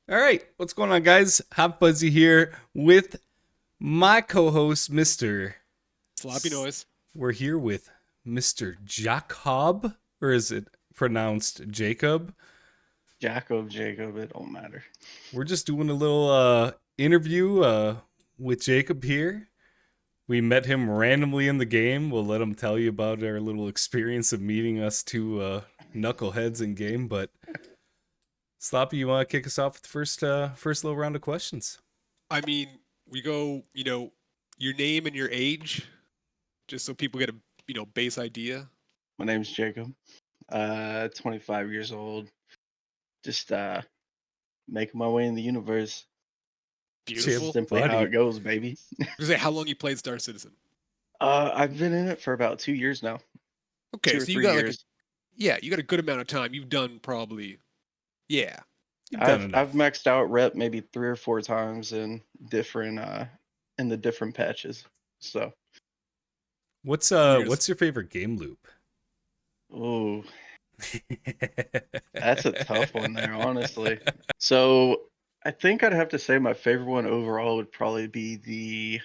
All right, what's going on, guys? Hot Fuzzy here with my co-host, Mister. Sloppy noise. We're here with Mister Jacob, or is it pronounced Jacob? Jacob, it don't matter. We're just doing a little interview with Jacob here. We met him randomly in the game. We'll let him tell you about our little experience of meeting us two knuckleheads in game. But Sloppy, you want to kick us off with the first little round of questions? I mean, we go, your name and your age, just so people get a, base idea. My name's Jacob. 25 years old. Just making my way in the universe. Beautiful. Simply how buddy. it goes, baby. Just say how long you played Star Citizen. I've been in it for about 2 years now. Okay, Two or so you three got years. you got a good amount of time. You've done probably, yeah. You've done enough. I've maxed out rep maybe 3 or 4 times in the different patches. So What's Weird. what's your favorite game loop? ooh, that's a tough one there, honestly. So I think I'd have to say my favorite one overall would probably be the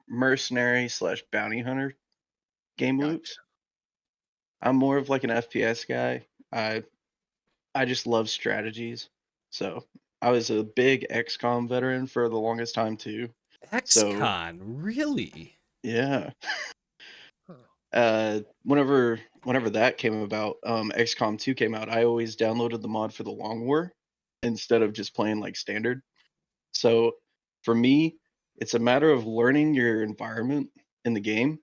mercenary slash bounty hunter game Gotcha. loops. I'm more of like an FPS guy. I just love strategies. So I was a big XCOM veteran for the longest time too. So XCon, really? yeah. Huh. Whenever that came about, XCOM 2 came out, I always downloaded the mod for the Long War instead of just playing like standard. So for me, it's a matter of learning your environment in the game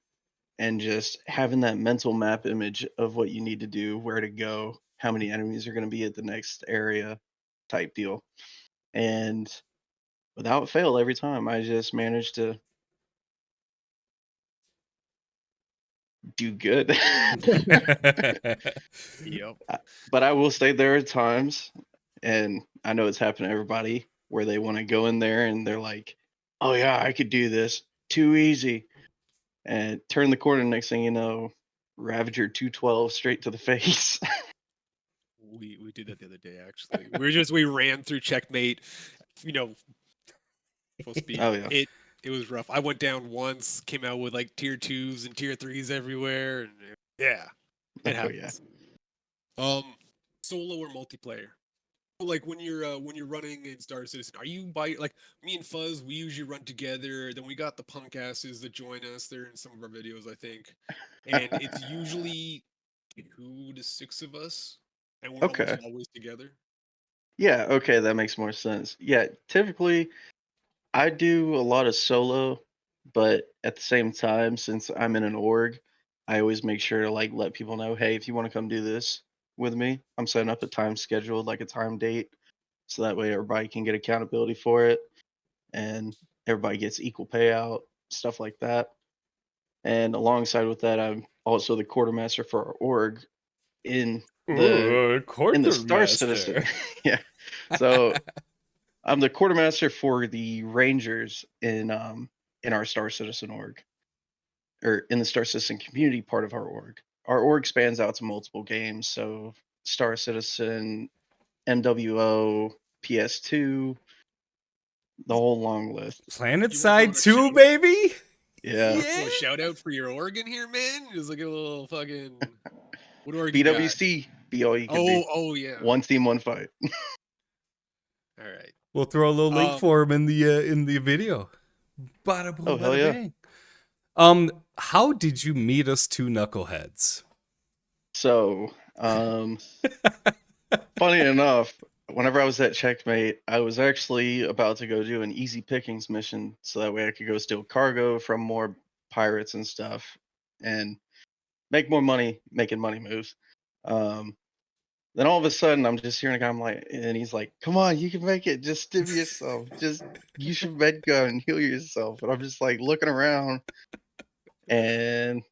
and just having that mental map image of what you need to do, where to go, how many enemies are going to be at the next area type deal. And without fail, every time I just managed to do good. Yep. But I will say there are times, and I know it's happened to everybody, where they want to go in there and they're like, oh yeah, I could do this. Too easy. And turn the corner, next thing you know, Ravager 212 straight to the face. We did that the other day actually. We ran through checkmate, you know, full speed. Oh yeah. It was rough. I went down once, came out with like tier twos and tier threes everywhere, and yeah, it Oh yeah. happens. Um, Solo or multiplayer? Like when you're running in Star Citizen, are you by like me and Fuzz? We usually run together. Then we got the punk asses that join us. They're in some of our videos, I think, and it's usually 2 to 6 of us, and we're almost Okay. always together. Yeah, okay, that makes more sense. Yeah, typically I do a lot of solo, but at the same time, since I'm in an org, I always make sure to like let people know, hey, if you want to come do this with me, I'm setting up a time scheduled, like a time date, so that way everybody can get accountability for it and everybody gets equal payout, stuff like that. And alongside with that, I'm also the quartermaster for our org in the Ooh, Star Citizen. quartermaster. Yeah. So I'm the quartermaster for the Rangers in our Star Citizen org, or in the Star Citizen community part of our org. Our org spans out to multiple games, so Star Citizen, MWO, PS2, the whole long list. Planet You want to throw Side in a 2, shout? baby? You Yeah. want to throw Yeah. a shout out for your Oregon here, man? Just like a little fucking what Oregon you got? BWC, be all you can Oh, be. oh yeah. One team, one fight. All right. We'll throw a little link Um, for him in the video. Bada boom, Oh hell bada yeah. bang. How did you meet us two knuckleheads? So, funny enough, whenever I was at Checkmate, I was actually about to go do an easy pickings mission so that way I could go steal cargo from more pirates and stuff and make more money making money moves. Um, then all of a sudden I'm just hearing a guy, I'm like, and he's like, come on, you can make it. Just stim yourself. Just use your med gun and heal yourself. And I'm just like looking around and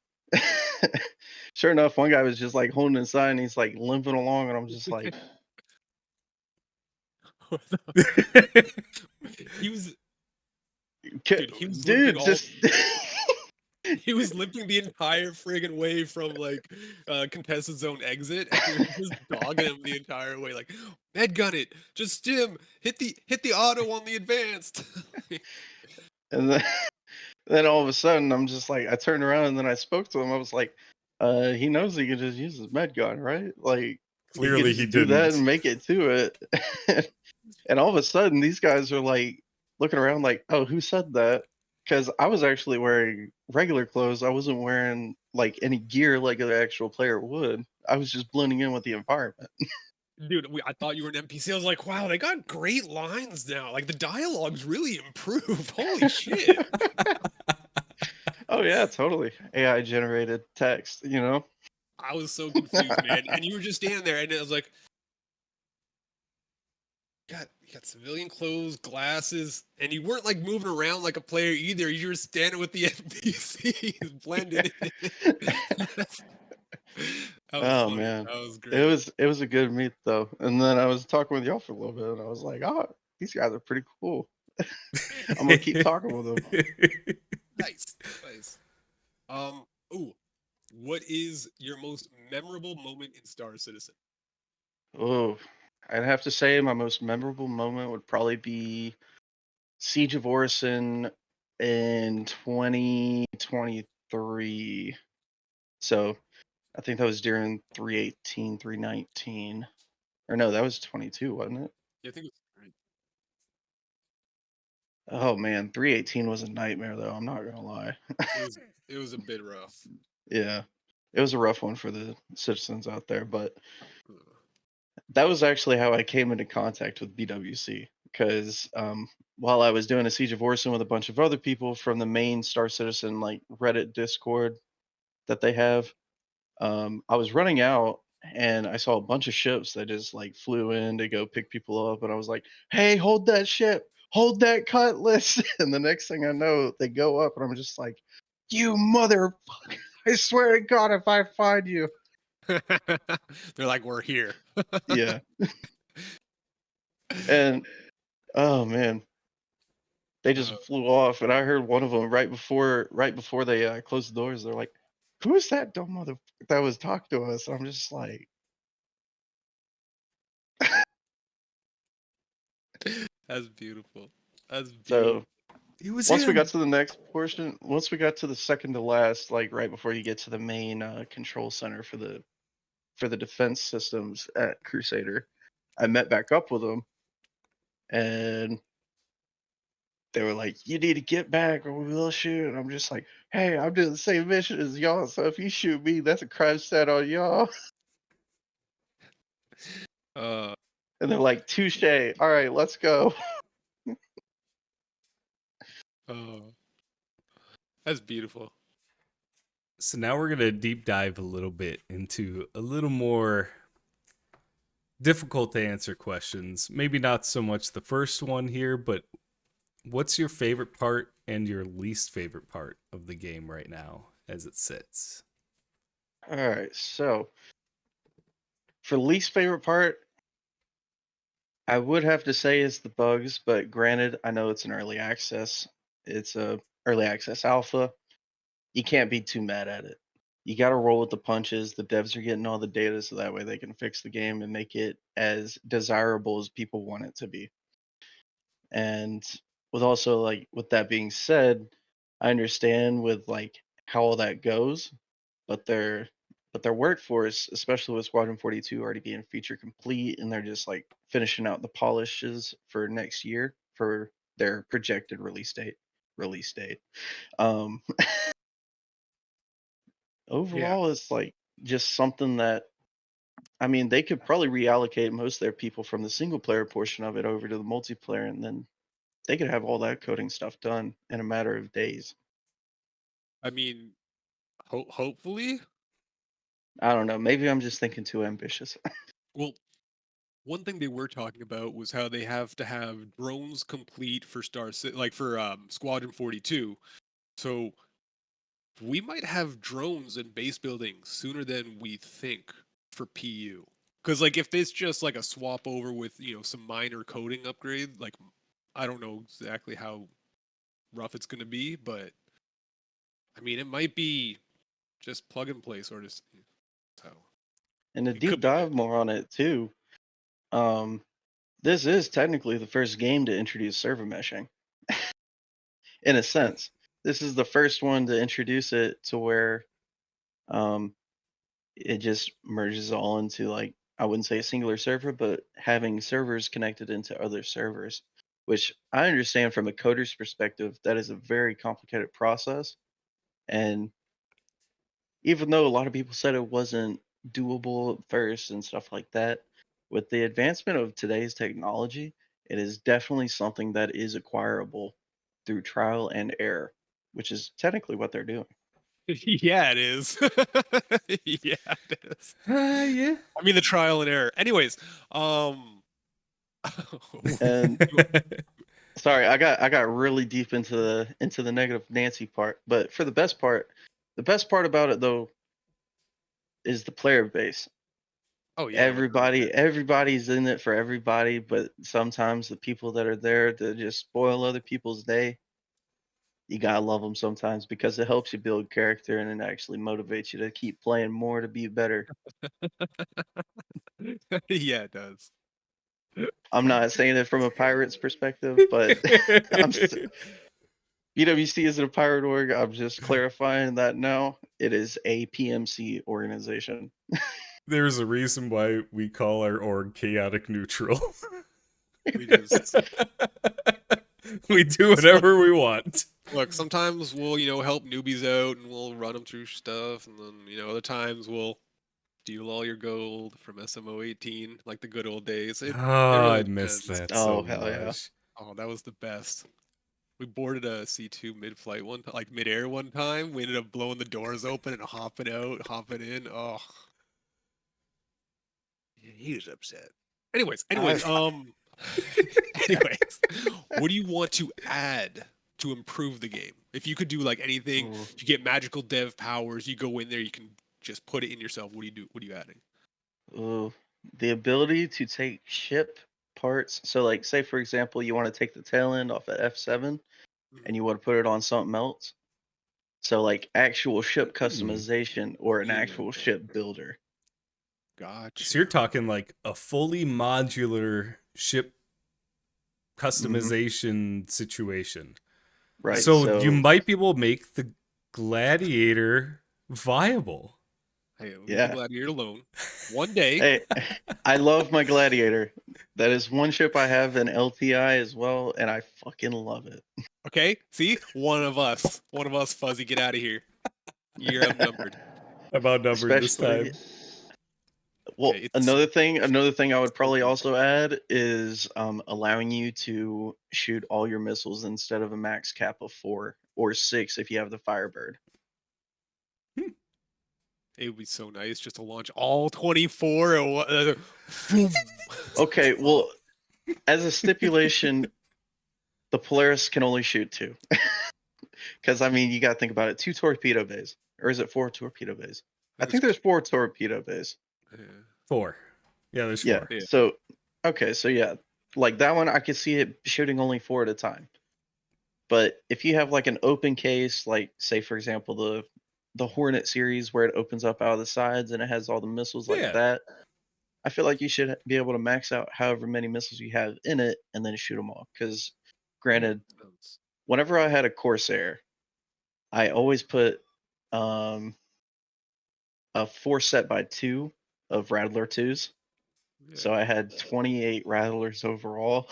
sure enough, one guy was just like holding his side and he's like limping along and I'm just like, he was "Ki- dude. He was limping dude, all. just He was limping the entire friggin' way from like contested zone exit, and we were just dogging him the entire way, like med gun it, just stim, hit the auto on the advanced. And then, then all of a sudden, I'm just like, I turned around and then I spoke to him. I was like, he knows he can just use his med gun, right? Like, he can Clearly, he just do that didn't. and make it to it. And all of a sudden, these guys are like looking around, like, oh, who said that? Because I was actually wearing regular clothes. I wasn't wearing like any gear like an actual player would. I was just blending in with the environment. Dude, I thought you were an NPC. I was like, wow, they got great lines now. Like the dialogue's really improved. Holy shit. Oh yeah, totally. AI generated text, you know? I was so confused, man. And you were just standing there, and I was like, you got civilian clothes, glasses, and you weren't like moving around like a player either. You were standing with the NPCs, blended in. That was Oh funny. man. That was It great. was a good meet though. And then I was talking with y'all for a little bit and I was like, oh, these guys are pretty cool. I'm gonna keep talking with them. Nice, nice. Ooh, what is your most memorable moment in Star Citizen? Oh, I'd have to say my most memorable moment would probably be Siege of Orison in 2023. So I think that was during 318, 319. Or no, that was 22, wasn't it? Yeah, I think it was right. Oh man, 318 was a nightmare though, I'm not gonna lie. It was a bit rough. Yeah. It was a rough one for the citizens out there, but Uh, that was actually how I came into contact with BWC. Because while I was doing a Siege of Orison with a bunch of other people from the main Star Citizen like Reddit Discord that they have, I was running out and I saw a bunch of ships that just like flew in to go pick people up, and I was like, "Hey, hold that ship, hold that cutlass!" And the next thing I know, they go up, and I'm just like, "You mother! I swear to God, if I find you." They're like, we're here. Yeah, and oh man, they just Uh, flew off, and I heard one of them right before they closed the doors. They're like, "Who's that dumb mother that was talking to us?" And I'm just like, that's beautiful. That's beautiful. so It was once we got him. to the next portion, once we got to the second to last, like right before you get to the main control center for the defense systems at Crusader, I met back up with them, and they were like, "You need to get back, or we will shoot." And I'm just like, "Hey, I'm doing the same mission as y'all, so if you shoot me, that's a crime set on y'all." Uh, And they're like, "Touche! All right, let's go." oh, that's beautiful. So now we're gonna deep dive a little bit into a little more difficult to answer questions. Maybe not so much the first one here, but what's your favorite part and your least favorite part of the game right now as it sits? All right, so for least favorite part, I would have to say is the bugs, but granted, I know it's an early access. It's a early access alpha. You can't be too mad at it. You got to roll with the punches. The devs are getting all the data so that way they can fix the game and make it as desirable as people want it to be. And with also like with that being said, I understand with like how all that goes, but their workforce, especially with Squadron 42 already being feature complete, and they're just like finishing out the polishes for next year for their projected release date. Release date. Um, Yeah. overall, it's like just something that I mean they could probably reallocate most of their people from the single player portion of it over to the multiplayer, and then they could have all that coding stuff done in a matter of days. I mean, hopefully. I don't know. Maybe I'm just thinking too ambitious. Well, one thing they were talking about was how they have to have drones complete for like for Squadron 42. So we might have drones in base building sooner than we think for PU. Because like if it's just like a swap over with some minor coding upgrade, like I don't know exactly how rough it's gonna be, but I mean, it might be just plug and play sort of. So And to it deep could be dive good. more on it too, this is technically the first game to introduce server meshing. In a sense, this is the first one to introduce it to where um, it just merges all into, like, I wouldn't say a singular server, but having servers connected into other servers, which I understand from a coder's perspective, that is a very complicated process. And even though a lot of people said it wasn't doable at first and stuff like that, with the advancement of today's technology, it is definitely something that is acquirable through trial and error, which is technically what they're doing. Yeah, it is. Yeah, it is. Yeah. I mean, the trial and error. Anyways, um, And sorry, I got really deep into the negative Nancy part, but for the best part about it though is the player base. oh yeah, Everybody's in it for everybody, but sometimes the people that are there to just spoil other people's day, you gotta love them sometimes because it helps you build character and it actually motivates you to keep playing more to be better. yeah, it does. I'm not saying it from a pirate's perspective, but I'm BWC isn't a pirate org. I'm just clarifying that now. It is a PMC organization. There's a reason why we call our org chaotic neutral. We just We do whatever we want. look. Sometimes we'll help newbies out and we'll run them through stuff, and then other times we'll steal all your gold from SMO 18 like the good old days. It Oh, I really miss depends. that Oh, so hell yeah. much. Oh, that was the best. We boarded a C2 mid-flight like mid-air one time. We ended up blowing the doors open and hopping out, hopping in. Oh, yeah, he was upset. Anyways, anyways, what do you want to add to improve the game? If you could do like anything, Ooh. you get magical dev powers, you go in there, you can just put it in yourself. What do you do? What are you adding? Ooh. The ability to take ship parts. So, like, say for example, you want to take the tail end off at F7 and you want to put it on something else. So, like, actual ship customization or an actual ship builder. Gotcha. So you're talking like a fully modular ship customization situation. Right. So you might be able to make the Gladiator viable. Hey, leave the Yeah. Gladiator alone. One day. Hey, I love my Gladiator. That is one ship I have in LTI as well, and I fucking love it. Okay, see, one of us, Fuzzy, get out of here. You're outnumbered. I'm outnumbered this Especially, time. well, Okay, another thing I would probably deep. also add is allowing you to shoot all your missiles instead of a max cap of 4 or 6 if you have the Firebird. It would be so nice just to launch all 24. Boom. Okay, well, as a stipulation, the Polaris can only shoot 2. Because, I mean, you got to think about it. 2 torpedo bays. Or is it 4 torpedo bays? I think there's 4 torpedo bays. Yeah. 4. Yeah, there's 4. Yeah. So, okay, so yeah. Like that one, I could see it shooting only 4 at a time. But if you have like an open case, like say for example the Hornet series where it opens up out of the sides and it has all the missiles like Yeah. that, I feel like you should be able to max out however many missiles you have in it and then shoot them all. Because granted, whenever I had a Corsair, I always put a 4 set by 2 of Rattler 2s. So I had 28 Rattlers overall.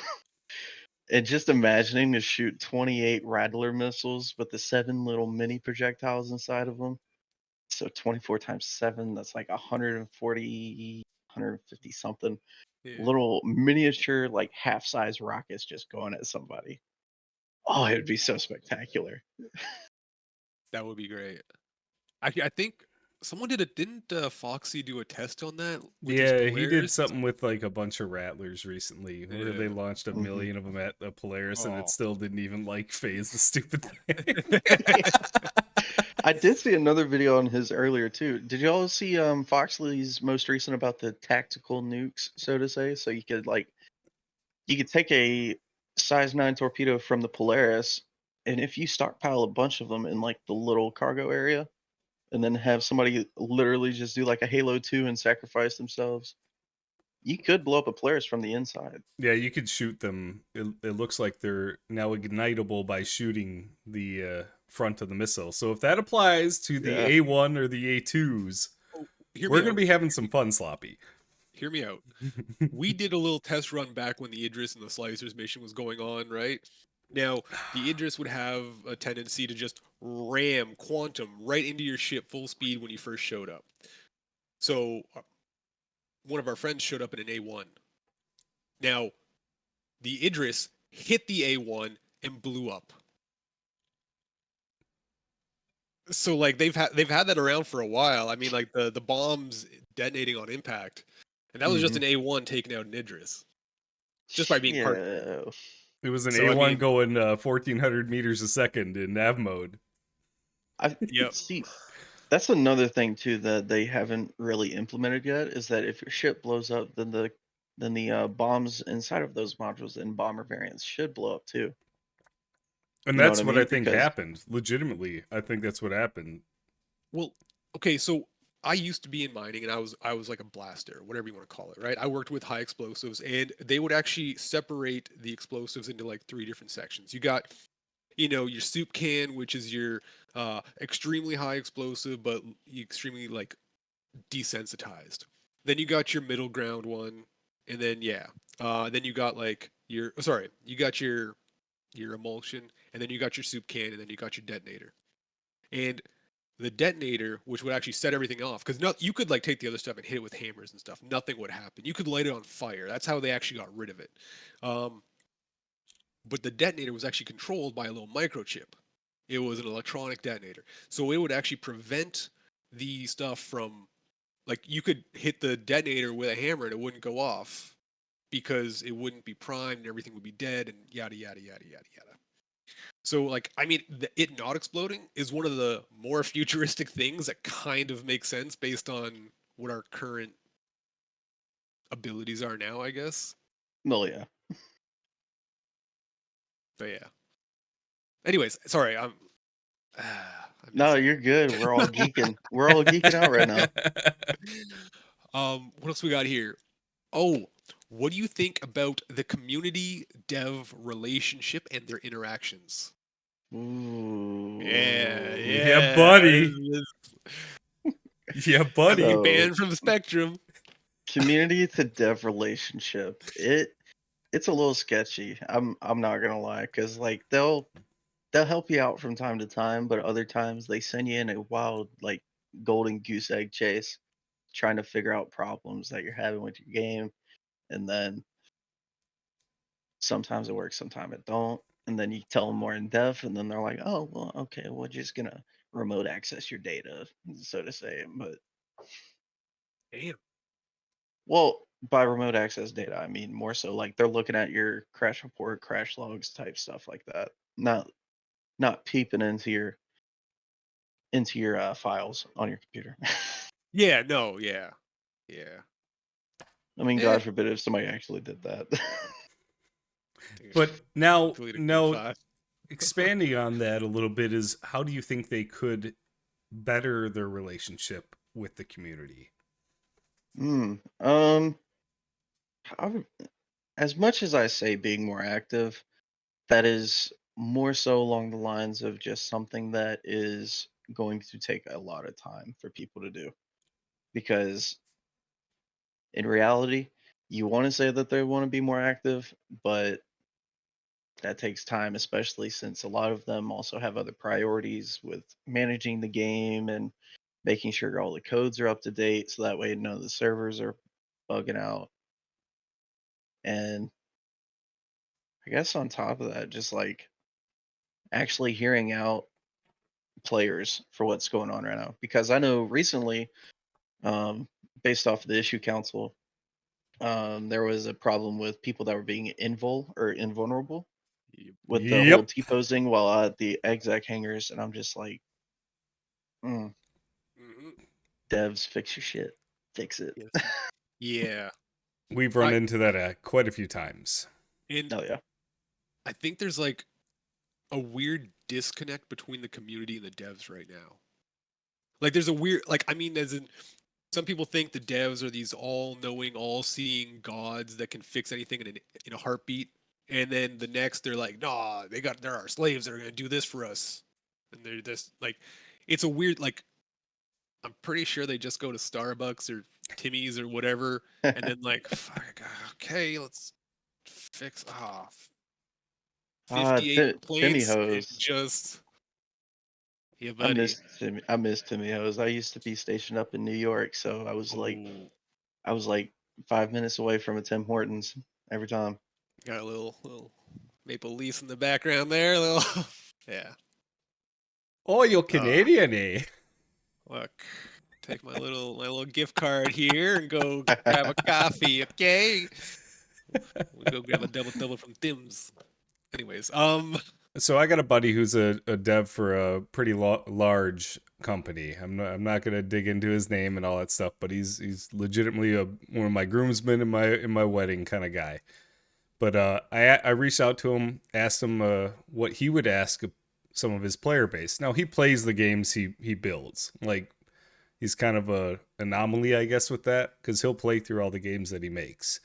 And just imagining to shoot 28 Rattler missiles with the 7 little mini projectiles inside of them. So 24 times 7, that's like 140, 150 something. Little miniature, like half-size rockets just going at somebody. Oh, it would be so spectacular. That would be great. I think someone didn't Foxy do a test on that? With his Yeah, he did Polaris? something with like a bunch of Rattlers recently where they launched a million of them at the Polaris and it still didn't even like phase the stupid thing. I did see another video on his earlier too. Did y'all see Foxley's most recent about the tactical nukes, so to say? So you could take a size 9 torpedo from the Polaris And if you stockpile a bunch of them in like the little cargo area, and then have somebody literally just do like a Halo 2 and sacrifice themselves, you could blow up a players from the inside. Yeah, you could shoot them. It looks like they're now ignitable by shooting the front of the missile. So if that applies to the Yeah. A1 or the A2s, Oh, hear we're me going to out. be having some fun, Sloppy. Hear me out. We did a little test run back when the Idris and the Slicers mission was going on, right? Now, the Idris would have a tendency to just ram quantum right into your ship full speed when you first showed up. So, one of our friends showed up in an A1. Now, the Idris hit the A1 and blew up. So like they've had that around for a while. I mean, like the bombs detonating on impact, and that was just an A1 taking out an Idris, just by being part. Yeah. It was an So, I A1 mean- going 1,400 meters a second in nav mode. I Yep. see. That's another thing too that they haven't really implemented yet is that if your ship blows up, then the bombs inside of those modules and bomber variants should blow up too. And You know that's what I what I mean? think Because- happened. Legitimately, I think that's what happened. Well, okay, so I used to be in mining, and I was like a blaster, whatever you want to call it, right? I worked with high explosives, and they would actually separate the explosives into like 3 different sections. You got, your soup can, which is your extremely high explosive, but extremely like desensitized. Then you got your middle ground one, and then then you got like you got your emulsion, and then you got your soup can, and then you got your detonator. And the detonator, which would actually set everything off, because you could like take the other stuff and hit it with hammers and stuff. Nothing would happen. You could light it on fire. That's how they actually got rid of it. But the detonator was actually controlled by a little microchip. It was an electronic detonator, so it would actually prevent the stuff from, like, you could hit the detonator with a hammer and it wouldn't go off because it wouldn't be primed and everything would be dead and yada yada yada yada yada. So, like, I mean, it not exploding is one of the more futuristic things that kind of makes sense based on what our current abilities are now, I guess. No, yeah. But yeah. Anyways, sorry, I'm No, messing. you're good. We're all geeking. We're all geeking out right now. What else we got here? Oh, what do you think about the community dev relationship and their interactions? Ooh. Yeah, buddy. Yeah, buddy. So- Banned from the spectrum. Community to dev relationship. It's a little sketchy. I'm not gonna lie, because like they'll help you out from time to time, but other times they send you in a wild like golden goose egg chase, trying to figure out problems that you're having with your game, and then sometimes it works, sometimes it don't, and then you tell them more in depth, and then they're like, oh well, okay, we're just gonna remote access your data, so to say. But Damn. well, by remote access data, I mean more so like they're looking at your crash report, crash logs type stuff like that. Not peeping into your files on your computer. Yeah, no, yeah. Yeah. I mean, Eh. God forbid if somebody actually did that. But now, Deleted no, file. expanding on that a little bit is how do you think they could better their relationship with the community? As much as I say being more active, that is more so along the lines of just something that is going to take a lot of time for people to do. Because in reality, you want to say that they want to be more active, but that takes time, especially since a lot of them also have other priorities with managing the game and making sure all the codes are up to date so that way none of the servers are bugging out. And I guess on top of that, just like actually hearing out players for what's going on right now. Because I know recently, based off of the issue council, there was a problem with people that were being invulnerable with the whole Yep. T-posing while at the exec hangars, and I'm just like, Mhm. devs, fix your shit, fix it. Yes. Yeah. We've run I- into that quite a few times. And Oh yeah, I think there's like a weird disconnect between the community and the devs right now. Like there's a weird like I mean as in some people think the devs are these all-knowing, all-seeing gods that can fix anything in a heartbeat, and then the next they're like, nah, there are slaves that are gonna do this for us, and they're just like, it's a weird like. I'm pretty sure they just go to Starbucks or Timmy's or whatever, and then like, fuck, okay, let's fix off 58 Timmy complaints and Hose. just yeah, I buddy. miss Timmy Hose. I used to be stationed up in New York, so Ooh, I was like 5 minutes away from a Tim Hortons every time. got a little Maple Leafs in the background there. A little, yeah. Oh, you're Canadian, eh? Look, take my little gift card here and go grab a coffee, okay? We'll go grab a double from Tim's. Anyways, So I got a buddy who's a dev for a pretty large company. I'm not gonna dig into his name and all that stuff, but he's legitimately one of my groomsmen in my wedding kind of guy. But I reached out to him, asked him what he would ask some of his player base. Now he plays the games he builds. Like he's kind of a anomaly, I guess, with that because he'll play through all the games that he makes.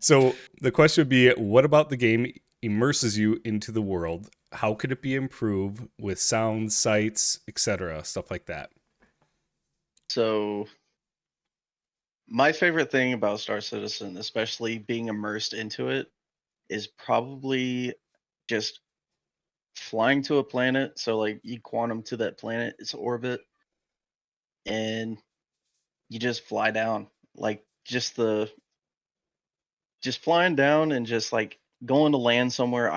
So the question would be, what about the game immerses you into the world? How could it be improved with sound, sights, etc., stuff like that? So my favorite thing about Star Citizen, especially being immersed into it, is probably just flying to a planet. So like you quantum to that planet, its orbit, and you just fly down. Like just flying down and just like going to land somewhere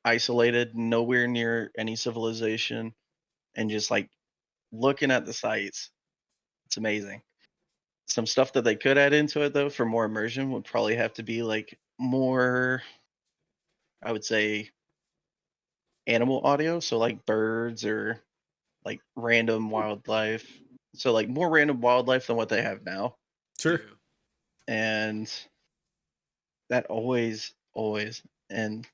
isolated, nowhere near any civilization, and just like looking at the sights. It's amazing. Some stuff that they could add into it though for more immersion would probably have to be like more, I would say, animal audio. So like birds or like random wildlife. So like more random wildlife than what they have now. Sure. yeah. And that always, and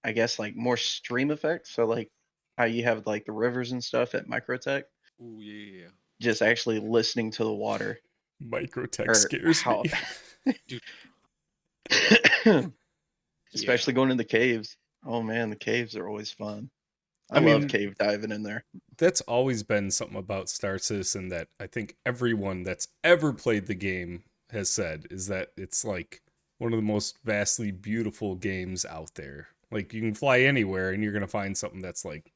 I guess like more stream effects. So like how you have like the rivers and stuff at Microtech, Ooh, yeah. just actually listening to the water Microtech or scares how, me. Dude. especially going in the caves. Oh man, the caves are always fun. I I love mean, cave diving in there. that's always been something about Star Citizen that I think everyone that's ever played the game has said is that it's like one of the most vastly beautiful games out there. Like you can fly anywhere and you're gonna find something that's like,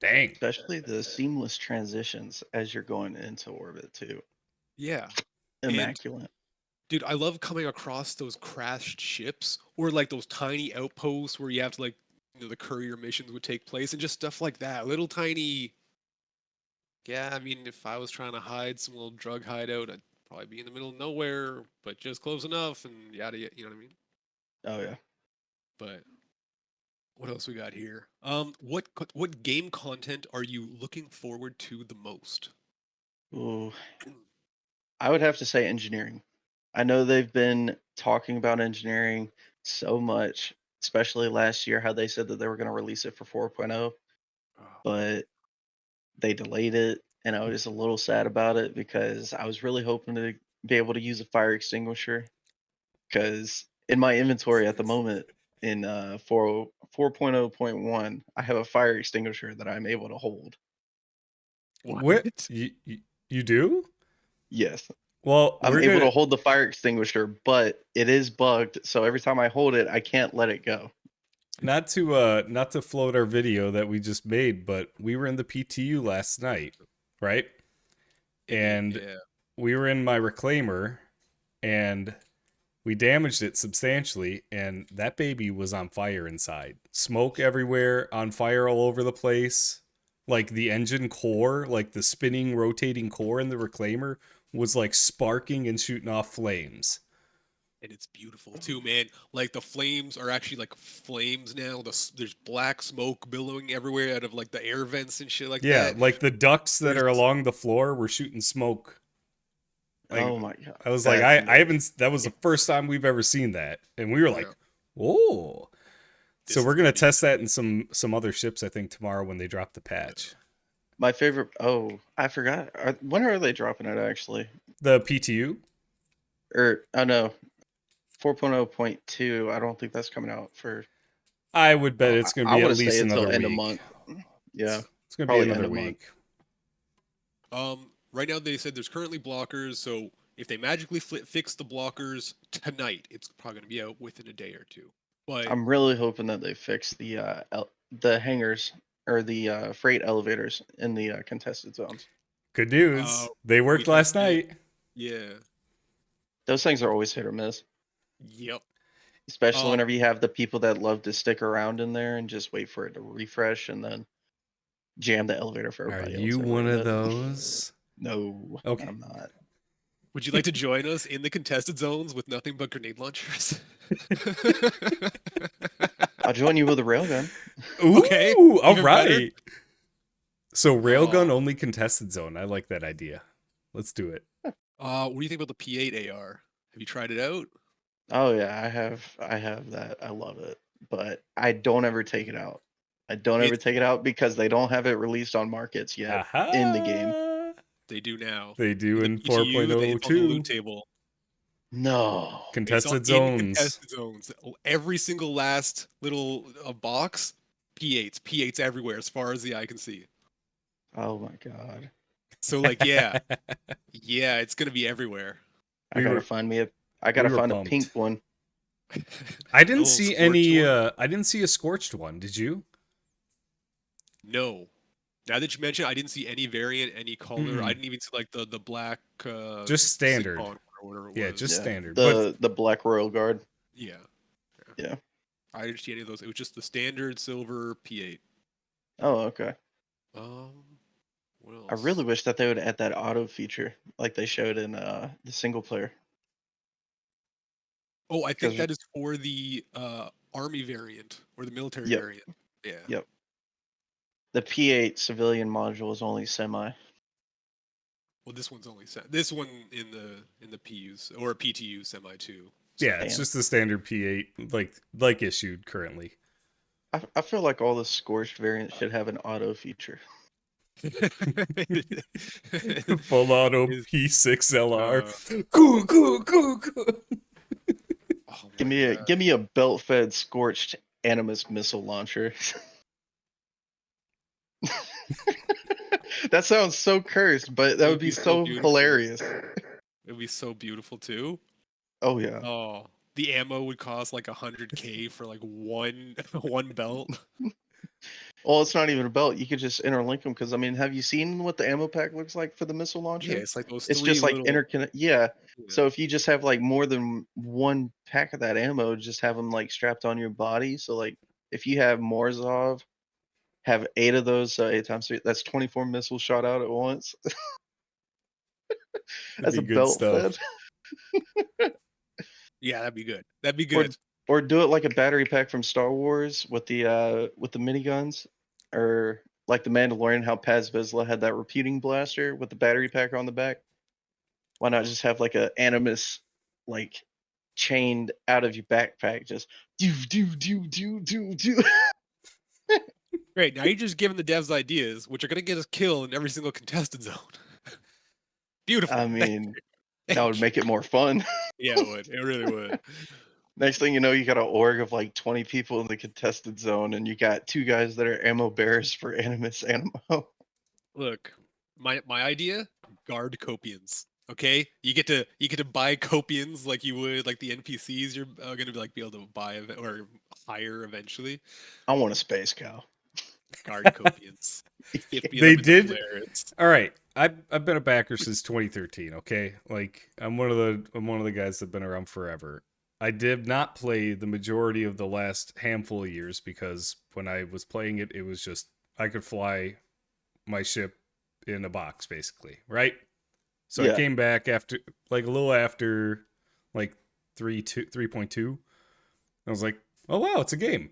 dang. Especially the seamless transitions as you're going into orbit too. Yeah. And Immaculate. dude, I love coming across those crashed ships or like those tiny outposts where you have to like the courier missions would take place and just stuff like that. Little tiny yeah, I mean if I was trying to hide some little drug hideout, I'd probably be in the middle of nowhere, but just close enough and yada yada, you know what I mean? Oh yeah. But what else we got here? What game content are you looking forward to the most? Ooh, I would have to say engineering. I know they've been talking about engineering so much, especially last year, how they said that they were going to release it for 4.0, Oh, but they delayed it. And I was a little sad about it because I was really hoping to be able to use a fire extinguisher. Because in my inventory at the moment in 4.0.1, I have a fire extinguisher that I'm able to hold. What what? you do? Yes. Well, I'm we're able to gonna hold the fire extinguisher, but it is bugged. So every time I hold it, I can't let it go. not to float our video that we just made, but we were in the PTU last night, right? And Yeah. we were in my reclaimer and we damaged it substantially, and that baby was on fire inside. Smoke everywhere, on fire all over the place. Like the engine core, like the spinning, rotating core in the reclaimer was like sparking and shooting off flames. And it's beautiful too, man. Like the flames are actually like flames now. There's black smoke billowing everywhere out of like the air vents and shit like Yeah, that. like the ducts that There's are this, along the floor were shooting smoke. Like Oh my god. I was like, That's I amazing. haven't. That was the first time we've ever seen that, and we were like, yeah. whoa. So is we're gonna be- test that in some other ships, I think, tomorrow when they drop the patch. My favorite. Oh, I forgot. When are they dropping it actually? The PTU. Or oh no, 4.0.2. I don't think that's coming out for. I would bet it's gonna I be want at to say least until another end of week. month. Yeah, It's gonna be probably end another of month. week. Right now they said there's currently blockers, so if they magically fix the blockers tonight, it's probably going to be out within a day or two. But I'm really hoping that they fix the hangars or the freight elevators in the contested zones. Good news. Uh, They worked we have last to- night. yeah, Those things are always hit or miss, yep. especially Um, whenever you have the people that love to stick around in there and just wait for it to refresh and then jam the elevator for Are everybody you else. that one ruined of it. those? No, Okay. I'm not. Would you like to join us in the contested zones with nothing but grenade launchers? I'll join you with a railgun. Ooh, Okay, all even better. right. So railgun Oh. only contested zone. I like that idea. Let's do it. What do you think about the P8 AR? Have you tried it out? Oh yeah, I have that. I love it, but I don't ever take it out. I don't ever It's- take it out because they don't have it released on markets yet in the game. Aha! They do now. They do The in PTU, it's on the loot 4.02. table. No. Contested It's in zones. contested zones. Every single last little box, P8s, P8s everywhere, as far as the eye can see. Oh my god. So like, yeah, it's gonna be everywhere. I We gotta were- find me a. I gotta were find pumped. a pink one. I didn't little see scorched any. one? I didn't see a scorched one. Did you? No. Now that you mention, I didn't see any variant, any color. Mm-mm. I didn't even see like the black. Just standard. Sigma or whatever it Yeah, was. just Yeah, standard. But The Black Royal Guard. Yeah. Yeah. I didn't see any of those. It was just the standard silver P8. Oh okay. What else? I really wish that they would add that auto feature like they showed in the single player. Oh, I think 'Cause- that is for the army variant or the military Yep. variant. Yeah. Yep. The P8 civilian module is only semi. Well, this one's only this one in the PUs or PTU semi too. yeah, it's Damn. just the standard P8, like issued currently. I feel like all the Scorched variants should have an auto feature. Full auto Is- P6LR. uh, Cool, cool, cool, cool. Oh Give my me God. give me a belt fed Scorched Animus missile launcher. That sounds so cursed, but that It would be so so beautiful. hilarious. It would be so beautiful too. Oh yeah. Oh, the ammo would cost like 100K for like one one belt. Well, it's not even a belt. You could just interlink them because I mean, have you seen what the ammo pack looks like for the missile launcher? Yeah, it's like those. It's three just like little, interconnect. Yeah. yeah. So if you just have like more than one pack of that ammo, just have them like strapped on your body. So like if you have Morzov, have 8 of those, 8 times 3, that's 24 missiles shot out at once. As That'd a be good belt stuff. fed. Yeah, that'd be good. That'd be Or- good. Or do it like a battery pack from Star Wars with the miniguns, or like the Mandalorian, how Paz Vizsla had that repeating blaster with the battery pack on the back. Why not just have like a Animus like chained out of your backpack, just do. Great. Now you're just giving the devs ideas, which are gonna get us killed in every single contested zone. Beautiful. I mean, that would make it more fun. Yeah, it would. It really would. Next thing you know, you got an org of like 20 people in the contested zone, and you got 2 guys that are ammo bearers for Animus ammo. Look, my idea: guard copians. Okay, you get to buy copians like you would like the NPCs. You're gonna be able to buy or hire eventually. I want a space cow. Guard copians. 50 of They them in the did- Polaris. All right, I've been a backer since 2013. Okay, like I'm one of the guys that've been around forever. I did not play the majority of the last handful of years because when I was playing it, it was just I could fly my ship in a box, basically, right? So I Yeah. came back after like a little after like 3.2. I was like, oh wow, it's a game.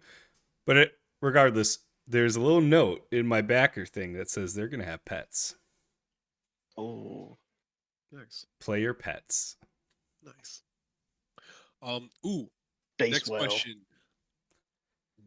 But regardless, there's a little note in my backer thing that says they're gonna have pets. Oh, Nice, Player pets. nice. Ooh, base next whale. question.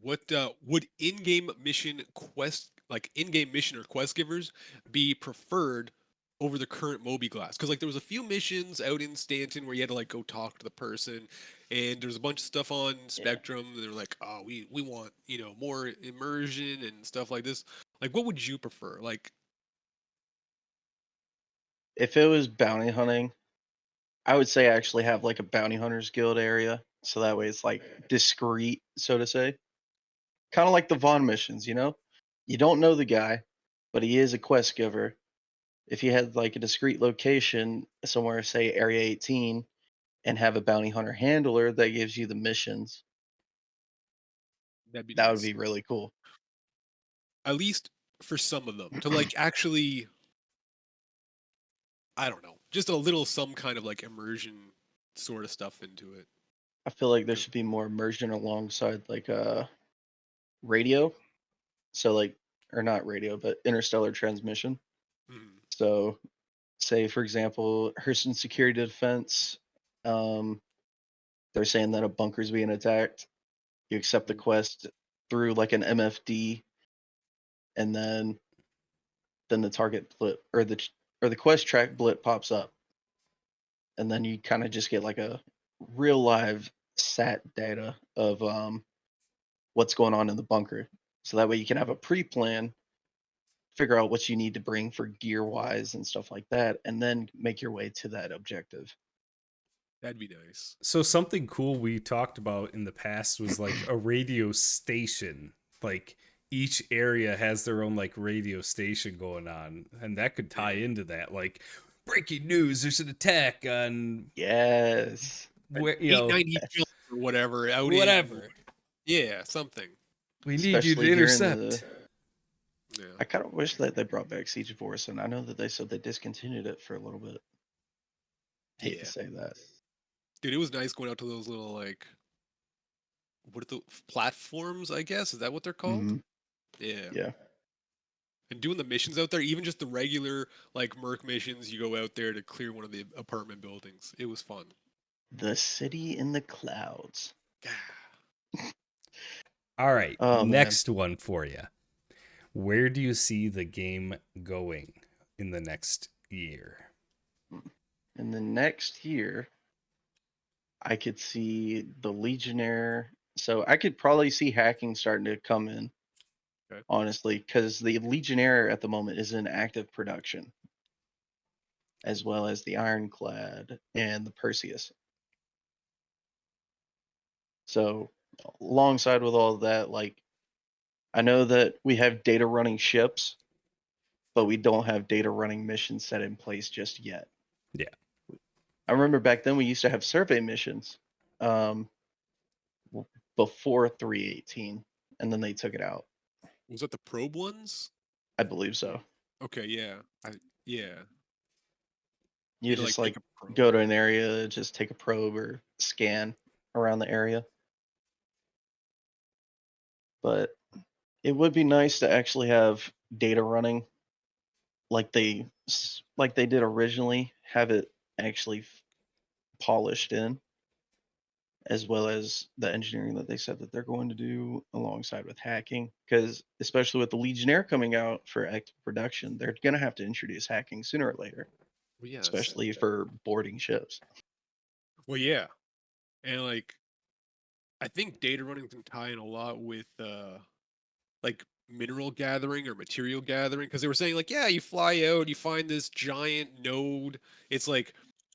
What would in-game mission or quest givers be preferred over the current Moby class? Because like there was a few missions out in Stanton where you had to like go talk to the person, and there's a bunch of stuff on Yeah. Spectrum. And they're like, oh, we want more immersion and stuff like this. Like, what would you prefer? Like, If it was bounty hunting, I would say actually have like a bounty hunters guild area, so that way it's like discreet, so to say. Kind of like the Vaughn missions, you know? You don't know the guy, but he is a quest giver. If you had like a discreet location somewhere, say Area 18, and have a bounty hunter handler that gives you the missions, that'd be that would nice. be really cool. At least for some of them to like actually, I don't know, just a little some kind of like immersion sort of stuff into it. I feel like there 'Cause- should be more immersion alongside like radio. So like, or not radio, but interstellar transmission. Mhm. So say for example, Hurston Security Defense, um, they're saying that a bunker's being attacked. You accept the quest through like an MFD, and then the target blip or the quest track blip pops up, and then you kind of just get like a real live sat data of what's going on in the bunker. So that way you can have a pre-plan, figure out what you need to bring for gear wise and stuff like that, and then make your way to that objective. That'd be nice. So something cool we talked about in the past was like a radio station. Like each area has their own like radio station going on, and that could tie into that. Like breaking news: there's an attack on Yes. where 890 jump or whatever out whatever. yeah, something. We need you to Especially during the intercept. Yeah. I kind of wish that they brought back Siege of Force, and I know that they said they discontinued it for a little bit. Hate Yeah. to say that. Dude, it was nice going out to those little like what are the platforms, I guess? Is that what they're called? Mhm. Yeah. Yeah. And doing the missions out there, even just the regular like Merc missions, you go out there to clear one of the apartment buildings. It was fun. The city in the clouds. All right, Oh, man. next one for you. Where do you see the game going in the next year? In the next year, I could see the Legionnaire. So I could probably see hacking starting to come in, Okay. honestly, because the Legionnaire at the moment is in active production, as well as the Ironclad and the Perseus. So alongside with all of that, like I know that we have data running ships, but we don't have data running missions set in place just yet. Yeah. I remember back then we used to have survey missions before 318, and then they took it out. Was that the probe ones? I believe so. Okay, yeah. Yeah. You had to, just make like a probe. go to an area, just take a probe or scan around the area. But it would be nice to actually have data running like they did originally, have it actually polished in, as well as the engineering that they said that they're going to do alongside with hacking. Because especially with the Legionnaire coming out for active production, they're going to have to introduce hacking sooner or later, Well, yes. especially for boarding ships. Well, yeah. And like I think data running can tie in a lot with like mineral gathering or material gathering because they were saying like, yeah, you fly out, you find this giant node. It's like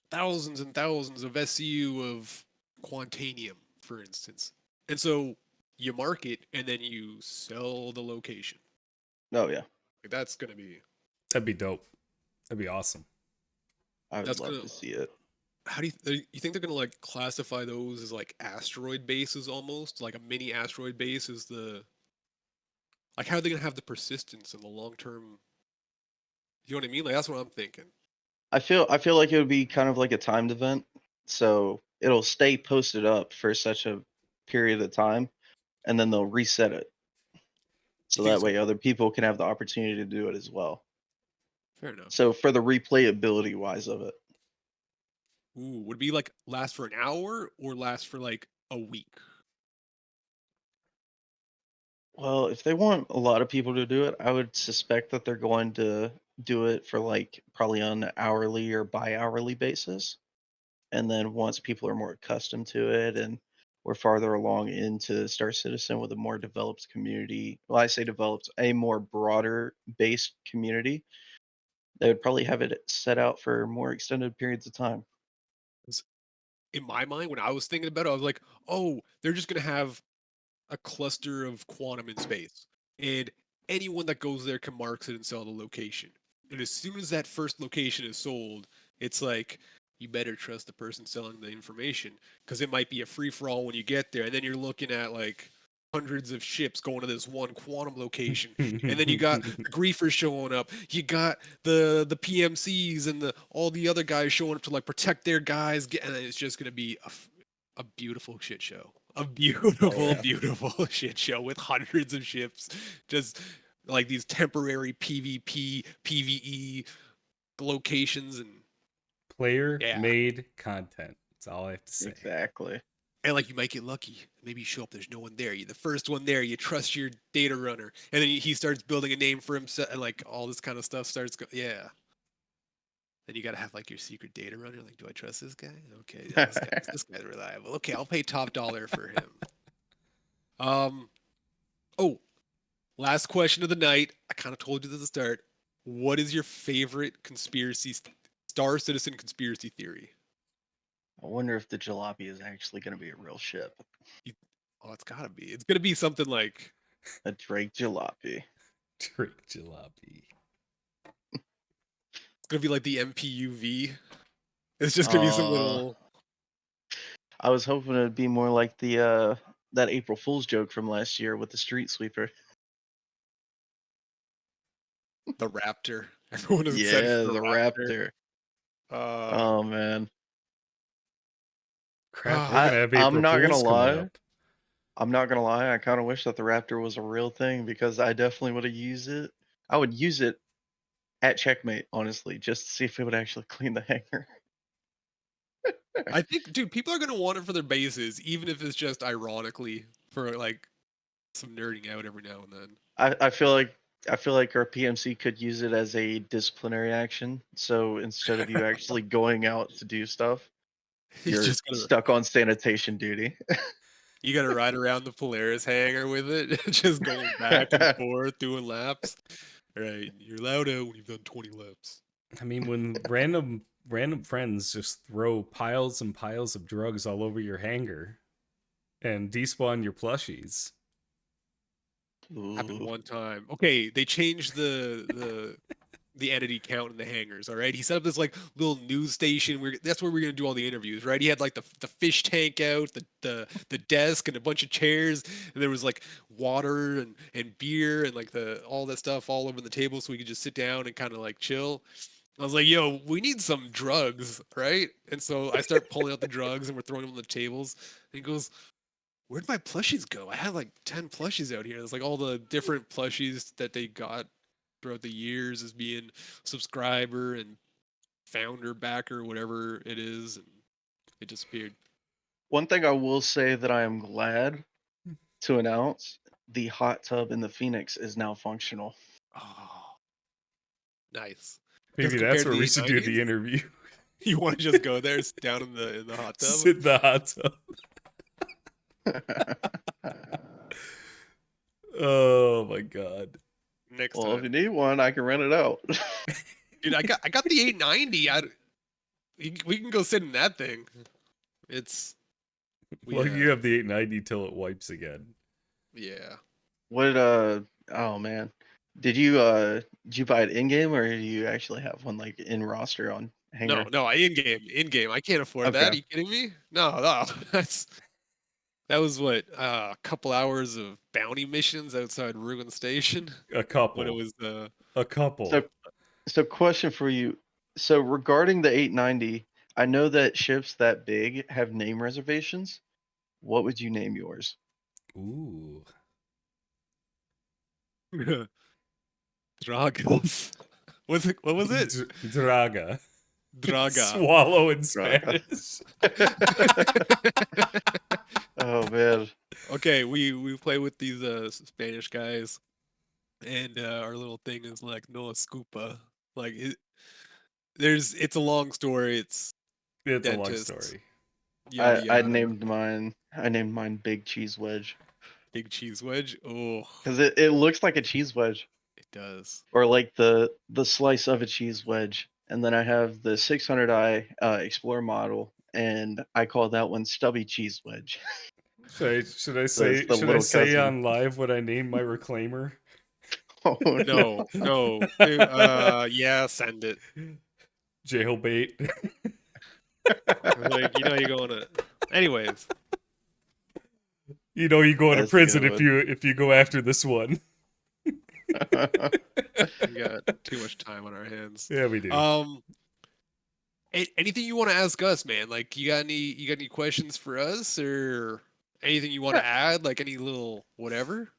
thousands and thousands of SCU of quantanium, for instance. And so you mark it and then you sell the location. Oh yeah, Like, that's gonna be That'd be dope. That'd be awesome. I would That's love gonna- to see it. how do you think they're gonna like classify those as like asteroid bases almost? Like a mini asteroid base is the like how are they gonna have the persistence and the long term, you know what I mean? Like that's what I'm thinking. I feel like it would be kind of like a timed event, so it'll stay posted up for such a period of time, and then they'll reset it, so think that it's way other people can have the opportunity to do it as well. Fair enough. So for the replayability wise of it, Ooh, would it be like last for an hour or last for like a week? Well, if they want a lot of people to do it, I would suspect that they're going to do it for like probably on an hourly or bi-hourly basis. And then once people are more accustomed to it and we're farther along into Star Citizen with a more developed community, well, I say developed, a more broader based community, they would probably have it set out for more extended periods of time. In my mind, when I was thinking about it, I was like, oh, they're just gonna have a cluster of quantum in space, and anyone that goes there can mark it and sell the location. And as soon as that first location is sold, it's like you better trust the person selling the information because it might be a free for all when you get there, and then you're looking at like hundreds of ships going to this one quantum location, and then you got the griefers showing up, you got the PMCs and the all the other guys showing up to like protect their guys, and it's just gonna be a beautiful shit show. A beautiful, yeah. beautiful shit show with hundreds of ships, just like these temporary PvP, PvE locations, and Player yeah, made content. That's all I have to say. Exactly. and like you might get lucky. Maybe you show up, there's no one there. You're the first one there. You trust your data runner, and then he starts building a name for himself, and like all this kind of stuff starts. Yeah. Then you gotta have like your secret data runner. Like, do I trust this guy? Okay, yeah, this guy's reliable. Okay, I'll pay top dollar for him. Oh, last question of the night. I kind of told you this at the start. What is your favorite Star Citizen conspiracy theory? I wonder if the jalopy is actually going to be a real ship. Oh, it's gotta be. It's gonna be something like A Drake jalopy. Drake Jalopy. it's gonna be like the MPUV. It's just gonna be some little. I was hoping it'd be more like the that April Fool's joke from last year with the street sweeper. The Raptor. Everyone has Yeah, said it's the Raptor. Oh man. Crap, we're gonna have I'm April not gonna Fools coming lie. up. I'm not gonna lie. I kind of wish that the Raptor was a real thing because I definitely would have used it. I would use it at Checkmate, honestly, just to see if it would actually clean the hangar. I think, dude, people are gonna want it for their bases, even if it's just ironically for like some nerding out every now and then. I feel like our PMC could use it as a disciplinary action. So instead of you actually going out to do stuff, you're just gonna, stuck on sanitation duty. you gotta ride around the Polaris hangar with it, just going back and forth, doing laps. Right, you're allowed out when you've done 20 laps. I mean, when random friends just throw piles and piles of drugs all over your hangar and despawn your plushies. Happened Ooh. one time. Okay, they changed the entity count in the hangars. All right, he set up this like little news station. That's where we're gonna do all the interviews. Right, he had like the fish tank out, the desk, and a bunch of chairs, and there was like water and beer and like all that stuff all over the table, so we could just sit down and kind of like chill. I was like, yo, we need some drugs, right? And so I start pulling out the drugs and we're throwing them on the tables. And he goes, where'd my plushies go? I had like 10 plushies out here. It's like all the different plushies that they got throughout the years as being subscriber and founder backer, whatever it is. And it disappeared. One thing I will say that I am glad to announce, the hot tub in the Phoenix is now functional. Oh, nice. Maybe compared that's to where the we should do 90s? the interview. You want to just go there, sit down in the hot tub? Sit in the hot tub. Oh my god. Next Well, if you time. need one, I can rent it out. Dude, I got the 890. We can go sit in that thing. It's Well, you have the 890 till it wipes again. yeah. What oh man. Did you buy it in game or do you actually have one like in roster on Hangar? No, in game. I can't afford that. Okay. Are you kidding me? No, that was what a couple hours of bounty missions outside Ruin Station A couple. when it was A couple. So question for you. So regarding the 890, I know that ships that big have name reservations. What would you name yours? Ooh. Dragons. What was it? Draga. Draga. Swallow in Draga. Spanish. Oh man. Okay, we play with these Spanish guys, and our little thing is like no scupa. Like it's a long story. It's It's a long dentists, story. yada I yada. named mine. I named mine Big Cheese Wedge Big cheese wedge. Oh, because it looks like a cheese wedge, it does. or like the slice of a cheese wedge. And then I have the 600i Explorer model, and I call that one Stubby Cheese Wedge. Should I So it's say the little cousin. on live what I named my reclaimer? Oh No, no! no. Yeah, send it. Jailbait. Like you're going to. Anyways, You know you go to That's a prison good if you go after this one. one. we got too much time on our hands. Yeah, we do. Anything you want to ask us, man? Like, you got any questions for us, or anything you want to add? Like any little whatever.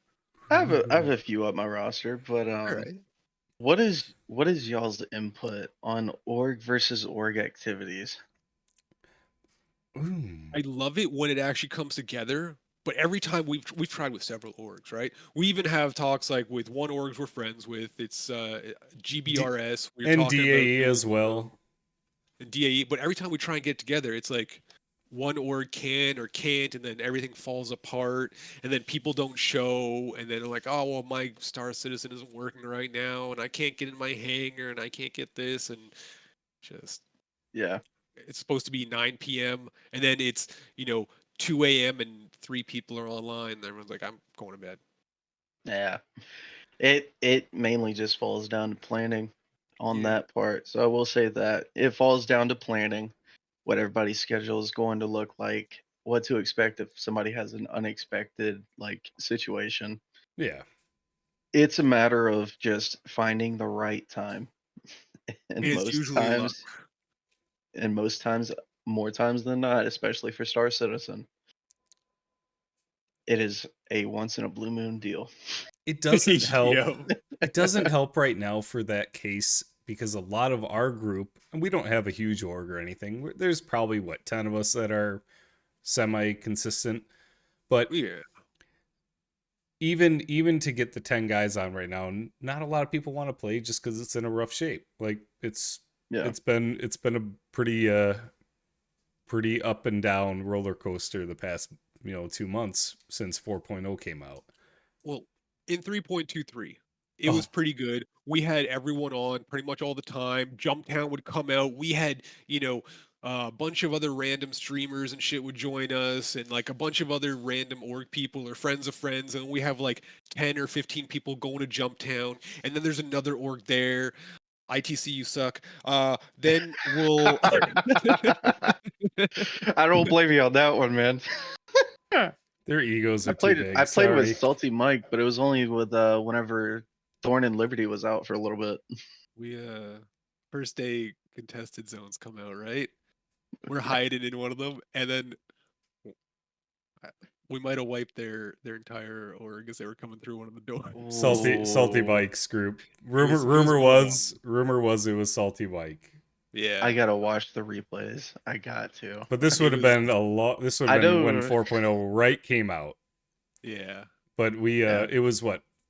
I have a few up my roster, but All right. what is y'all's input on org versus org activities? Ooh. I love it when it actually comes together. But every time we've tried with several orgs, right? We even have talks like with one orgs we're friends with. It's GBRS. We're And talking about DAE doing, as well. and DAE. But every time we try and get together, it's like one org can or can't, and then everything falls apart, and then people don't show, and then they're like, oh well, my Star Citizen isn't working right now, and I can't get in my hangar, and I can't get this, and just Yeah, it's supposed to be 9 p.m. and then it's 2 a.m. and 3 people are online. And everyone's like, I'm going to bed. yeah. It mainly just falls down to planning on Yeah. that part. So I will say that it falls down to planning what everybody's schedule is going to look like, what to expect if somebody has an unexpected like situation. Yeah. It's a matter of just finding the right time. And It's usually luck. most times, more times than not, especially for Star Citizen, it is a once in a blue moon deal. It doesn't help. Yo. It doesn't help right now for that case because a lot of our group, and we don't have a huge org or anything. There's probably 10 of us that are semi consistent, but Yeah. even to get the 10 guys on right now, not a lot of people want to play just because it's in a rough shape. Like it's been a pretty up and down roller coaster the past 2 months since 4.0 came out. Well, in 3.23, it was pretty good. We had everyone on pretty much all the time. Jumptown would come out. We had, a bunch of other random streamers and shit would join us, and like a bunch of other random org people or friends of friends. And we have like 10 or 15 people going to Jumptown. And then there's another org there. ITC, you suck. Then we'll. I don't blame you on that one, man. Their egos are I played too big. I played with Sorry. Salty Mike, but it was only with whenever Thorn and Liberty was out for a little bit. We first day contested zones come out, right? We're hiding in one of them, and then we might have wiped their entire org as they were coming through one of the doors. Salty Ooh. Mike's group. was Rumor one was it was Salty Mike. Yeah, I gotta watch the replays. I got to. But this It would have was- been a lot. This would I have been know- when 4.0 right came out. yeah. But we Yeah. it was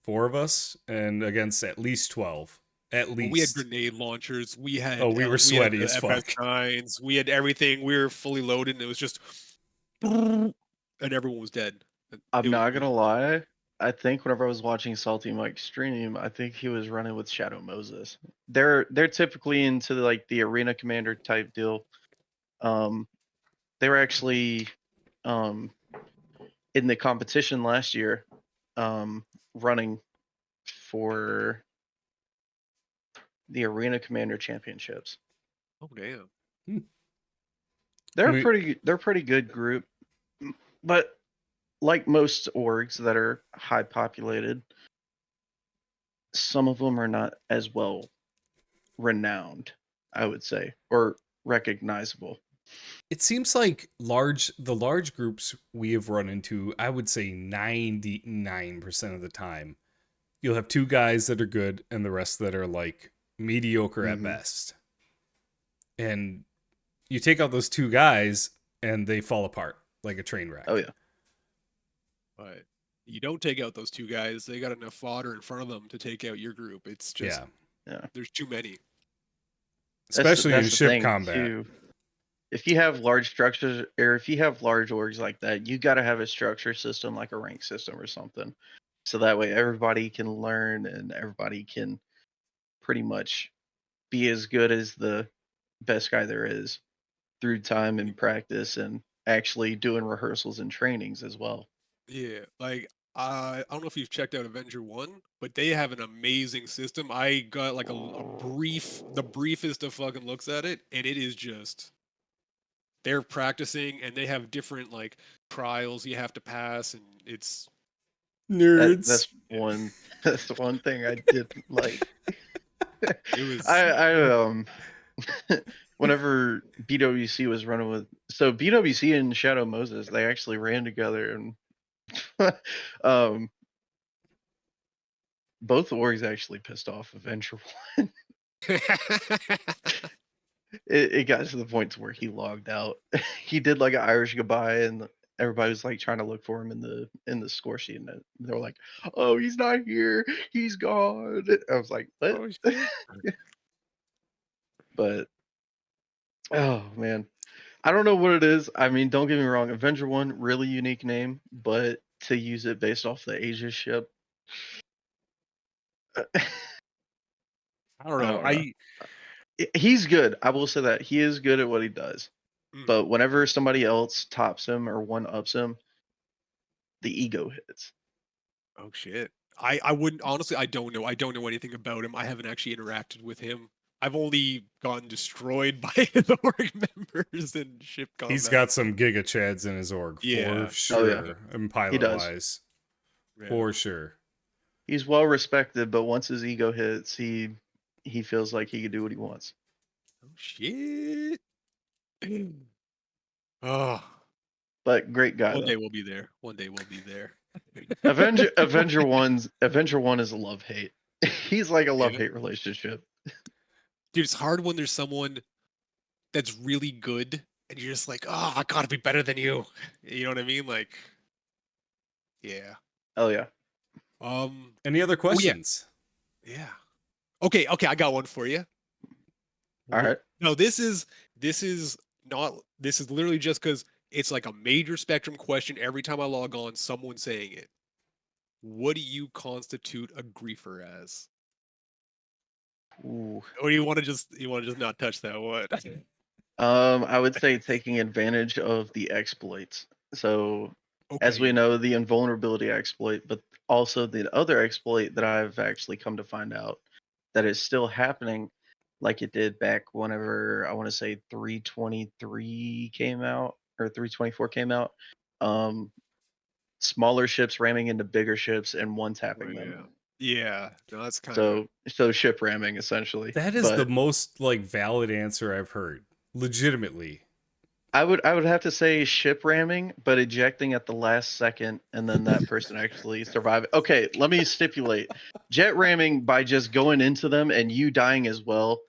4 of us and against at least 12. At Well, least. we had grenade launchers. We had Oh, we were sweaty we had as the fuck. FS9s. We had everything. We were fully loaded, and it was just, and everyone was dead. I'm not gonna lie. I think whenever I was watching Salty Mike stream, I think he was running with Shadow Moses. They're typically into like the arena commander type deal. They were actually in the competition last year, running for the arena commander championships. Oh damn. They're We- a pretty good group, but like most orgs that are high populated, some of them are not as well renowned, I would say, or recognizable. It seems like the large groups we have run into, I would say 99% of the time, you'll have 2 guys that are good and the rest that are like mediocre at Mhm. best. And you take out those 2 guys and they fall apart like a train wreck. Oh yeah. But you don't take out those two guys, they got enough fodder in front of them to take out your group. It's just Yeah. there's too many. Especially in the ship thing, combat. too. If you have large structures, or if you have large orgs like that, you got to have a structure system like a rank system or something. So that way everybody can learn and everybody can pretty much be as good as the best guy there is through time and practice and actually doing rehearsals and trainings as well. Yeah, like I don't know if you've checked out Avenger 1, but they have an amazing system. I got like the briefest of fucking looks at it, and it is just they're practicing and they have different like trials you have to pass, and it's Nerds. That's one. That's the one thing I did like. it was I whenever BWC was running with, so BWC and Shadow Moses, they actually ran together, and both orgs actually pissed off Avenger 1. It got to the point to where he logged out. He did like an Irish goodbye, and everybody was like trying to look for him in the score sheet, and they were like, "Oh, he's not here. He's gone." I was like, "What?" Oh, shit. But oh man, I don't know what it is. I mean, don't get me wrong, Avenger 1, really unique name, but to use it based off the Aegis ship. I don't know. He's good. I will say that he is good at what he does. Mm. But whenever somebody else tops him or one ups him, the ego hits. Oh shit. I wouldn't honestly. I don't know. I don't know anything about him. I haven't actually interacted with him. I've only gotten destroyed by the org members in ship combat. He's got some Giga Chads in his org Yeah. for sure. Oh, yeah. And pilot does. wise. Yeah. For sure. He's well respected, but once his ego hits, he feels like he can do what he wants. Oh shit. Oh, But great guy. one Though. day we'll be there. One day we'll be there. Avenger 1 is a love hate. He's like a love Yeah. hate relationship. Dude, it's hard when there's someone that's really good and you're just like, oh, I gotta be better than you. You know what I mean? Like, yeah. Oh yeah. Any other questions? Yeah. Okay, I got one for you. All right. No, this is literally just because it's like a major spectrum question every time I log on, someone's saying it. What do you constitute a griefer as? Ooh. Or you want to just not touch that? What? I would say taking advantage of the exploits. So as we know, the invulnerability exploit, but also the other exploit that I've actually come to find out that is still happening, like it did back whenever I want to say 323 came out or 324 came out. Smaller ships ramming into bigger ships and one tapping them. Yeah, no, that's kind of So ship ramming essentially. That is the most like valid answer I've heard. Legitimately. I would have to say ship ramming, but ejecting at the last second and then that person actually surviving. Okay, let me stipulate. Jet ramming by just going into them and you dying as well,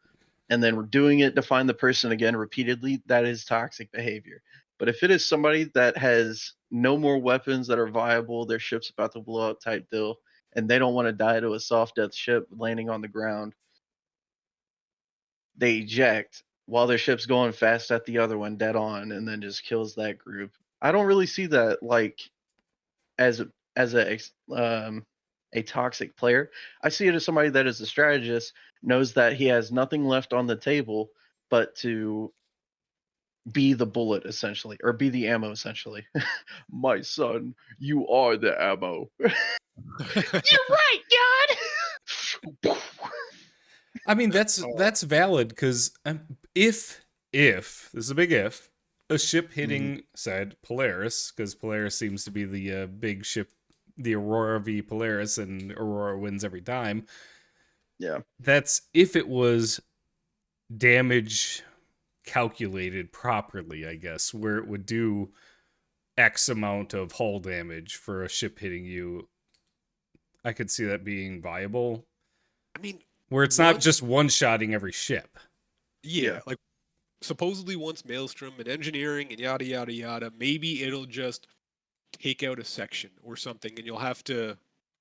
and then doing it to find the person again repeatedly, that is toxic behavior. But if it is somebody that has no more weapons that are viable, their ship's about to blow up type deal, and they don't want to die to a soft death ship landing on the ground, they eject while their ship's going fast at the other one dead on and then just kills that group. I don't really see that like as a toxic player. I see it as somebody that is a strategist, knows that he has nothing left on the table but to be the bullet essentially, or be the ammo essentially. My son, you are the ammo. You're right, God. I mean, that's valid because if this is a big if, a ship hitting said Polaris, because Polaris seems to be the big ship, the Aurora v Polaris, and Aurora wins every time. Yeah, that's if it was damage calculated properly, I guess, where it would do X amount of hull damage for a ship hitting you. I could see that being viable. I mean, where it's not just one-shotting every ship. Yeah, like supposedly once Maelstrom and engineering and yada yada yada, maybe it'll just take out a section or something, and you'll have to,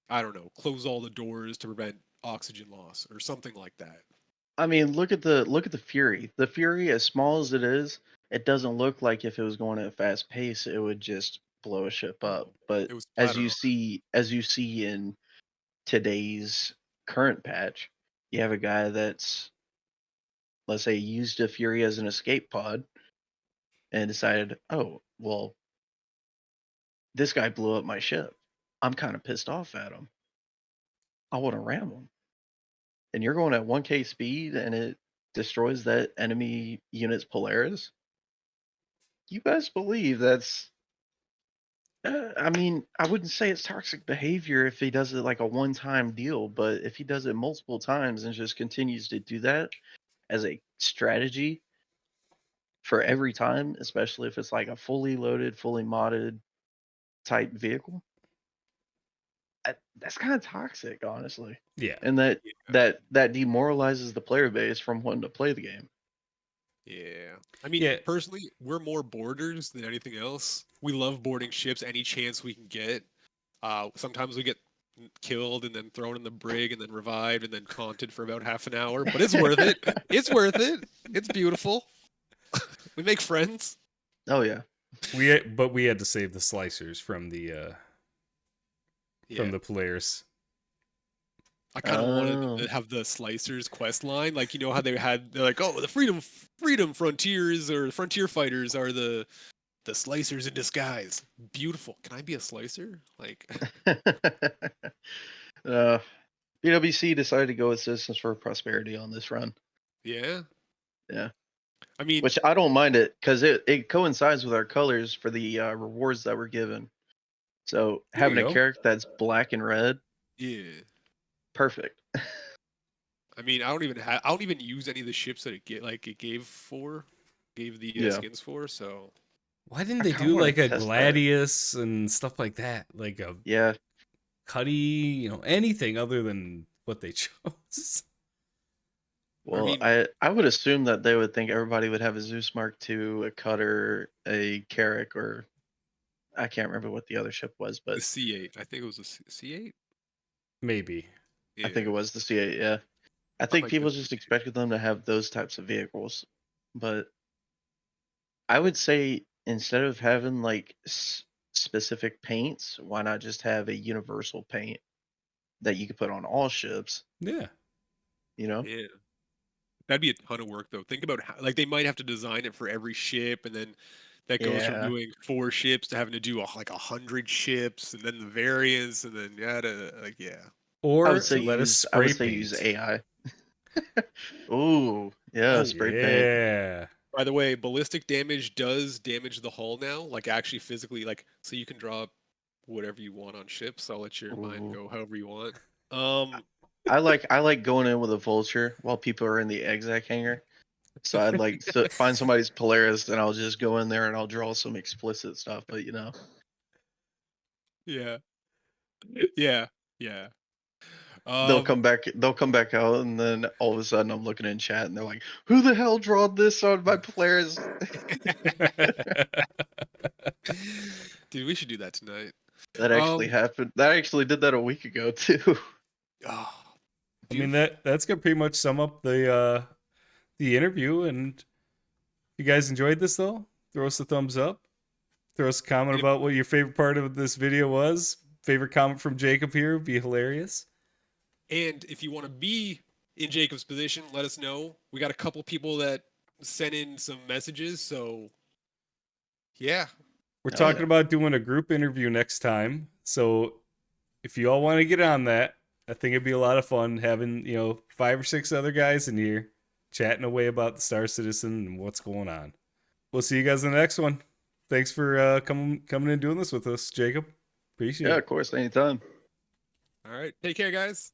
I don't know, close all the doors to prevent oxygen loss or something like that. I mean, look at the Fury. The Fury, as small as it is, it doesn't look like if it was going at a fast pace, it would just blow a ship up. No, But it was as flatter. as you see in today's current patch, you have a guy that's, let's say, used a Fury as an escape pod and decided, oh, well, this guy blew up my ship. I'm kind of pissed off at him. I want to ram him. And you're going at 1K speed and it destroys that enemy unit's Polaris. You guys believe that's. I mean, I wouldn't say it's toxic behavior if he does it like a one-time deal, but if he does it multiple times and just continues to do that as a strategy for every time, especially if it's like a fully loaded, fully modded type vehicle, that's kind of toxic, honestly. Yeah. And that demoralizes the player base from wanting to play the game. Yeah. I mean, Yeah. personally, we're more boarders than anything else. We love boarding ships any chance we can get. Sometimes we get killed and then thrown in the brig and then revived and then taunted for about half an hour, but it's worth it. It's worth it. It's beautiful. We make friends. Oh yeah. We had to save the slicers from the Polaris. I kind of wanted them to have the Slicers quest line, like you know how they're like, oh, the freedom frontiers or frontier fighters are the Slicers in disguise. Beautiful. Can I be a Slicer? Like, PWC decided to go with Citizens for Prosperity on this run. yeah. Yeah. I mean, Which I don't mind it because it coincides with our colors for the rewards that we're given. So There having you a go. character that's black and red, yeah. perfect. I mean, I don't even use any of the ships that it gave the Yeah. skins for. So Why didn't I they kinda do wanna like a test that. Gladius and stuff like that? Like a Yeah. Cuddy, anything other than what they chose. Well, mean- I would assume that they would think everybody would have a Zeus Mark II, a Cutter, a Carrack, or I can't remember what the other ship was, the but C8, I think it was a C8. Maybe. I think it was the C8. Yeah. I think might be people the just C8. expected them to have those types of vehicles, but I would say instead of having like specific paints, why not just have a universal paint that you could put on all ships? Yeah. You know? Yeah. That'd be a ton of work though. Think about how like they might have to design it for every ship, and then that goes from Yeah. doing 4 ships to having to do like 100 ships, and then the variants, and then yeah. I Or would say let us use spray paint. use AI. Ooh, yeah, Oh, spray paint. Yeah. By the way, ballistic damage does damage the hull now, like actually physically, like so you can draw whatever you want on ships. I'll let your mind Ooh. go however you want. I like going in with a vulture while people are in the exec hangar. So I'd like to find somebody's Polaris and I'll just go in there and I'll draw some explicit stuff, but Yeah. Yeah. Yeah. they'll come back out and then all of a sudden I'm looking in chat and they're like, who the hell drawed this on my Polaris? Dude, we should do that tonight. That actually happened. That actually did that a week ago too. Oh, I mean that's gonna pretty much sum up the interview. And if you guys enjoyed this though, throw us a thumbs up. Throw us a comment about what your favorite part of this video was. Favorite comment from Jacob here would be hilarious. And if you want to be in Jacob's position, let us know. We got a couple people that sent in some messages, so yeah. We're talking about doing a group interview next time. So if you all want to get on that, I think it'd be a lot of fun having, 5 or 6 other guys in here chatting away about the Star Citizen and what's going on. We'll see you guys in the next one. Thanks for coming and doing this with us, Jacob. Appreciate it. Yeah, of course, anytime. All right. Take care, guys.